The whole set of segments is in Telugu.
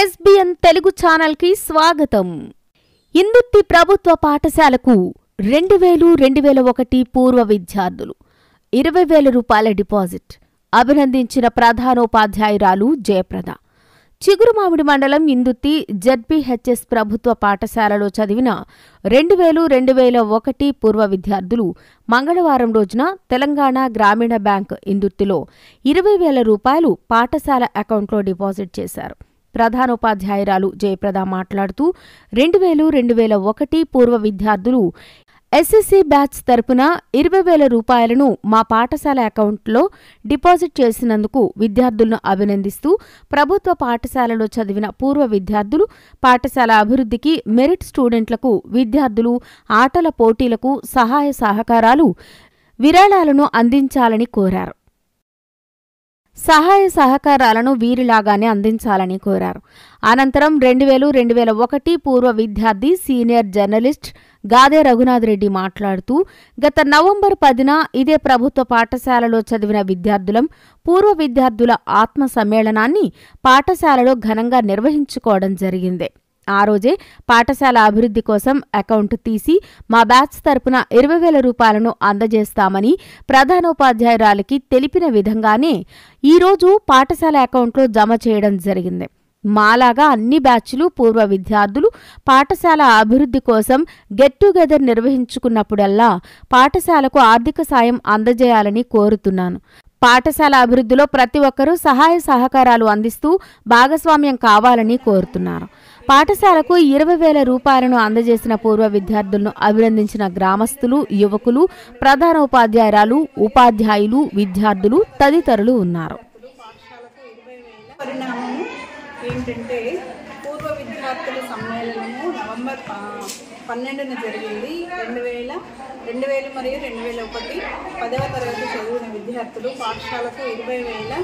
SBN తెలుగు ఛానల్ కి స్వాగతం. ఇందుర్తి ప్రభుత్వ పాఠశాలకు 2000-2001 పూర్వ విద్యార్థులు 20,000 రూపాయల డిపాజిట్ అభినందించిన ప్రధానోపాధ్యాయురాలు జయప్రద. చిగురుమామిడి మండలం ఇందుర్తి ZBHS ప్రభుత్వ పాఠశాలలో చదివిన 2000-2001 పూర్వ విద్యార్థులు మంగళవారం రోజున తెలంగాణ గ్రామీణ బ్యాంక్ ఇందుర్తిలో 20,000 రూపాయలు పాఠశాల అకౌంట్లో డిపాజిట్ చేశారు. ప్రధానోపాధ్యాయురాలు జయప్రద మాట్లాడుతూ 2000-2001 పూర్వ విద్యార్థులు SSC బ్యాచ్ తరపున 20,000 రూపాయలను మా పాఠశాల అకౌంట్లో డిపాజిట్ చేసినందుకు విద్యార్థులను అభినందిస్తూ ప్రభుత్వ పాఠశాలలో చదివిన పూర్వ విద్యార్థులు పాఠశాల అభివృద్ధికి మెరిట్ స్టూడెంట్లకు విద్యార్థులు ఆటల పోటీలకు సహాయ సహకారాలు విరాళాలను అందించాలని కోరారు. సహాయ సహకారాలను వీరిలాగానే అందించాలని కోరారు. అనంతరం 2000-2001 పూర్వ విద్యార్థి సీనియర్ జర్నలిస్ట్ గాదే రఘునాథ్ రెడ్డి మాట్లాడుతూ గత నవంబర్ 10న ఇదే ప్రభుత్వ పాఠశాలలో చదివిన విద్యార్థులం పూర్వ విద్యార్థుల ఆత్మ సమ్మేళనాన్ని పాఠశాలలో ఘనంగా నిర్వహించుకోవడం జరిగింది. ఆ రోజే పాఠశాల అభివృద్ధి కోసం అకౌంట్ తీసి మా బ్యాచ్ తరపున 20,000 రూపాయలను అందజేస్తామని ప్రధానోపాధ్యాయురాలికి తెలిపిన విధంగానే ఈరోజు పాఠశాల అకౌంట్లో జమ చేయడం జరిగింది. మాలాగా అన్ని బ్యాచ్లు పూర్వ విద్యార్థులు పాఠశాల అభివృద్ధి కోసం గెట్ టుగెదర్ నిర్వహించుకున్నప్పుడల్లా పాఠశాలకు ఆర్థిక సాయం అందజేయాలని కోరుతున్నాను. పాఠశాల అభివృద్ధిలో ప్రతి ఒక్కరూ సహాయ సహకారాలు అందిస్తూ భాగస్వామ్యం కావాలని కోరుతున్నారు. పాఠశాలకు 20,000 రూపాయలను అందజేసిన పూర్వ విద్యార్థులను అభినందించిన గ్రామస్తులు, యువకులు, ప్రధానోపాధ్యాయురాలు, ఉపాధ్యాయులు, విద్యార్థులు తదితరులు ఉన్నారు. ఏంటంటే పూర్వ విద్యార్థుల సమ్మేళనము నవంబర్ 12న జరిగింది. 2000 మరియు 2001 10వ తరగతి చదివిన విద్యార్థులు పాఠశాలకు 20,000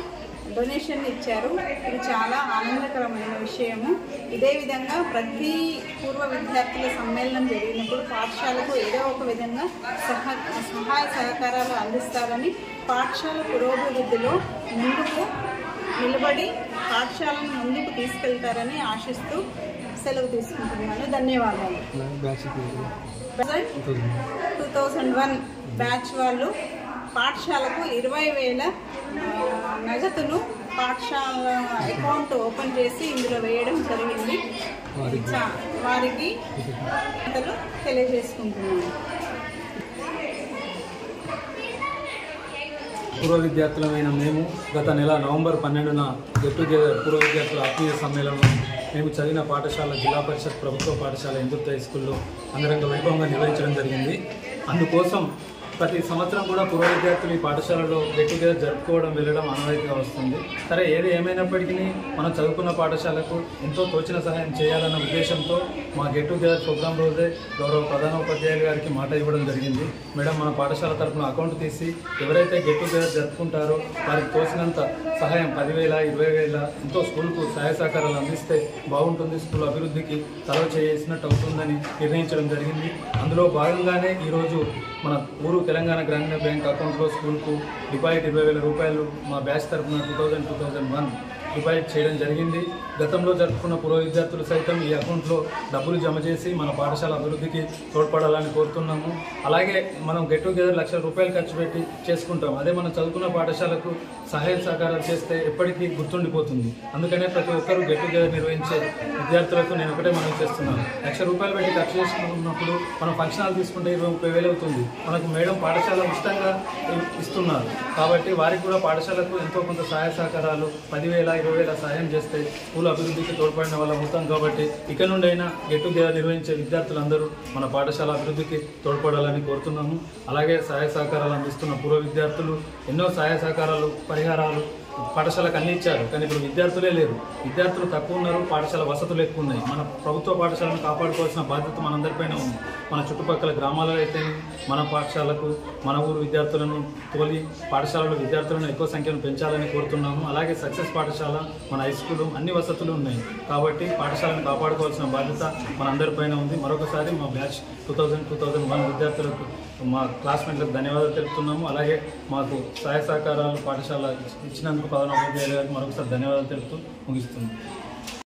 డొనేషన్ ఇచ్చారు. ఇది చాలా ఆనందకరమైన విషయము. ఇదే విధంగా ప్రతి పూర్వ విద్యార్థుల సమ్మేళనం జరిగినప్పుడు పాఠశాలకు ఏదో ఒక విధంగా సహాయ సహకారాలు అందిస్తారని పాఠశాల పురోభివృద్ధిలో ముందుకు నిలబడి పాఠశాలను ముందుకు తీసుకెళ్తారని ఆశిస్తూ సెలవు తీసుకుంటున్నాను. ధన్యవాదాలు. 2001 బ్యాచ్ వాళ్ళు పాఠశాలకు 20,000 నగదును పాఠశాల అకౌంట్ ఓపెన్ చేసి ఇందులో వేయడం జరిగింది. వారికి తెలియజేసుకుంటున్నాను. పూర్వ విద్యార్థులమైన మేము గత నెల నవంబర్ 12న గెట్ టుగెదర్ పూర్వ విద్యార్థుల ఆత్మీయ సమ్మేళనం మేము చదివిన పాఠశాల జిల్లా పరిషత్ ప్రభుత్వ పాఠశాల ఇందుర్తి హై స్కూల్లో అంగరంగ వైభవంగా నిర్వహించడం జరిగింది. అందుకోసం ప్రతి సంవత్సరం కూడా పూర్వ విద్యార్థులు ఈ పాఠశాలలో గెట్ టుగెదర్ జరుపుకోవడం వెళ్ళడం ఆనవాయితీగా వస్తుంది. సరే, ఏది ఏమైనప్పటికీ మనం చదువుకున్న పాఠశాలకు ఎంతో తోచిన సహాయం చేయాలన్న ఉద్దేశంతో మా గెట్ టుగెదర్ ప్రోగ్రాం రోజే గౌరవ ప్రధానోపాధ్యాయులు గారికి మాట ఇవ్వడం జరిగింది. మేడం, మన పాఠశాల తరఫున అకౌంట్ తీసి ఎవరైతే గెట్ టుగెదర్ జరుపుకుంటారో వారికి తోచినంత సహాయం 10,000, 20,000 ఎంతో స్కూల్కు సహాయ సహకారాలు అందిస్తే బాగుంటుంది, స్కూల్ అభివృద్ధికి తలవ చేసినట్టు అవుతుందని నిర్ణయించడం జరిగింది. అందులో భాగంగానే ఈరోజు మన ఊరు తెలంగాణ గ్రామీణ బ్యాంక్ అకౌంట్లో స్కూల్కు డిపాజిట్ 20,000 రూపాయలు మా బ్యాచ్ తరఫున 2000-2001 డిపాజిట్ చేయడం జరిగింది. గతంలో జరుపుకున్న పూర్వ విద్యార్థులు సైతం ఈ అకౌంట్లో డబ్బులు జమ చేసి మన పాఠశాల అభివృద్ధికి తోడ్పడాలని కోరుతున్నాము. అలాగే మనం గెట్ టుగెదర్ 1,00,000 రూపాయలు ఖర్చు పెట్టి చేసుకుంటాం. అదే మనం చదువుకున్న పాఠశాలకు సహాయ సహకారాలు చేస్తే ఎప్పటికీ గుర్తుండిపోతుంది. అందుకనే ప్రతి ఒక్కరూ గెట్ టుగెదర్ నిర్వహించే విద్యార్థులకు నేను ఒకటే మనం చేస్తున్నాను. 1,00,000 రూపాయలు పెట్టి ఖర్చు చేసుకున్నప్పుడు మనం ఫంక్షన్ హాల్ తీసుకుంటే 20-30,000 అవుతుంది. మనకు మేడం పాఠశాల ఉచితంగా ఇస్తున్నారు కాబట్టి వారికి కూడా పాఠశాలకు ఎంతో కొంత సహాయ సహకారాలు 10,000, 20,000 సహాయం చేస్తే స్కూల్ అభివృద్ధికి తోడ్పడిన వాళ్ళం అవుతాం. కాబట్టి ఇక నుండి అయినా గెట్ టుగెదర్ నిర్వహించే విద్యార్థులందరూ మన పాఠశాల అభివృద్ధికి తోడ్పడాలని కోరుతున్నాము. అలాగే సహాయ సహకారాలు అందిస్తున్న పూర్వ విద్యార్థులు ఎన్నో సహాయ సహకారాలు, పరిహారాలు పాఠశాలకు అన్ని ఇచ్చారు. కానీ ఇప్పుడు విద్యార్థులే లేరు. విద్యార్థులు తక్కువ ఉన్నారు, పాఠశాల వసతులు ఎక్కువ ఉన్నాయి. మన ప్రభుత్వ పాఠశాలను కాపాడుకోవాల్సిన బాధ్యత మనందరిపైన ఉంది. మన చుట్టుపక్కల గ్రామాలలో అయితే మన పాఠశాలకు మన ఊరు విద్యార్థులను తోలి పాఠశాలలో విద్యార్థులను ఎక్కువ సంఖ్యను పెంచాలని కోరుతున్నాము. అలాగే సక్సెస్ పాఠశాల, మన హై స్కూలు అన్ని వసతులు ఉన్నాయి. కాబట్టి పాఠశాలను కాపాడుకోవాల్సిన బాధ్యత మనందరిపైన ఉంది. మరొకసారి మా బ్యాచ్ 2000-2001 విద్యార్థులకు మా క్లాస్మేట్లకు ధన్యవాదాలు తెలుపుతున్నాము. అలాగే మాకు సహాయ సహకారాలు పాఠశాల ఇచ్చినందుకు ప్రధానోపాధ్యాయులు గారికి మరొకసారి ధన్యవాదాలు తెలుపుతూ ముగిస్తున్నాము.